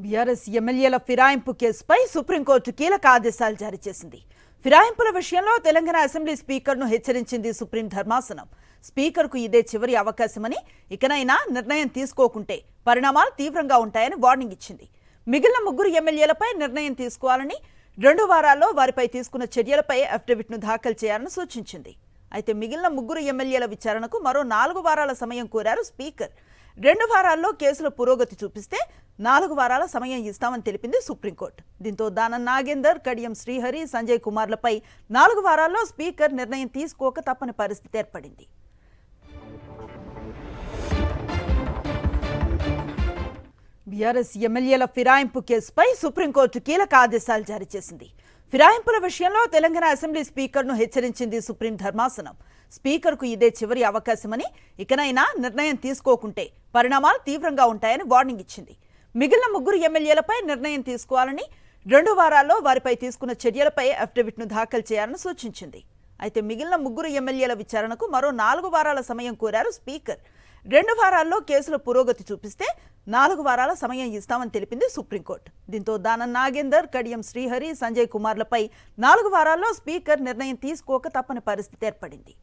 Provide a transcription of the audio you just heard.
BRS ఎమ్మెల్యేల ఫిరాయింపు కేసుపై supreme court కీలక ఆదేశాలు జారీ చేసింది. ఫిరాయింపుల విషయంలో తెలంగాణ అసెంబ్లీ స్పీకర్ను హెచ్చరించింది సుప్రీం ధర్మాసనం. స్పీకర్కు ఇదే చివరి అవకాశమని, ఇకనైనా నిర్ణయం తీసుకోకుంటే పరిణామాలు తీవ్రంగా ఉంటాయని వార్నింగ్ ఇచ్చింది. మిగిలిన ముగ్గురు ఎమ్మెల్యేలపై నిర్ణయం తీసుకోవాలని, 2 వారాల్లో వారిపై తీసుకున్న చర్యలపై అఫిడవిట్ను దాఖలు చేయాలని సూచించింది. అయితే మిగిలిన ముగ్గురు ఎమ్మెల్యేల విచారణకు మరో 4 వారాల సమయం కోరారు స్పీకర్. 2 వారాల్లో కేసుల పురోగతి చూపిస్తే 4 వారాల సమయం ఇస్తామని తెలిపింది సుప్రీంకోర్టు. దీంతో దానం నాగేందర్, కడియం శ్రీహరి, సంజయ్ కుమార్లపై 4 వారాల్లో స్పీకర్ నిర్ణయం తీసుకోక తప్పని పరిస్థితి ఏర్పడింది. బీఆర్ఎస్ ఎమ్మెల్యేల ఫిరాయింపు కేసుపై సుప్రీంకోర్టు కీలక ఆదేశాలు జారీ చేసింది. ఫిరాయింపుల విషయంలో తెలంగాణ అసెంబ్లీ స్పీకర్ను హెచ్చరించింది సుప్రీం ధర్మాసనం. స్పీకర్కు ఇదే చివరి అవకాశమని, ఇకనైనా నిర్ణయం తీసుకోకుంటే పరిణామాలు తీవ్రంగా ఉంటాయని వార్నింగ్ ఇచ్చింది. మిగిలిన ముగ్గురు ఎమ్మెల్యేలపై నిర్ణయం తీసుకోవాలని, 2 వారాల్లో వారిపై తీసుకున్న చర్యలపై అఫిడవిట్ను దాఖలు చేయాలని సూచించింది. అయితే మిగిలిన ముగ్గురు ఎమ్మెల్యేల విచారణకు మరో 4 వారాల సమయం కోరారు స్పీకర్. 2 వారాల్లో కేసుల పురోగతి చూపిస్తే 4 వారాల సమయం ఇస్తామని తెలిపింది సుప్రీంకోర్టు. దీంతో దానం నాగేందర్, కడియం శ్రీహరి, సంజయ్ కుమార్లపై 4 వారాల్లో స్పీకర్ నిర్ణయం తీసుకోక తప్పని పరిస్థితి ఏర్పడింది.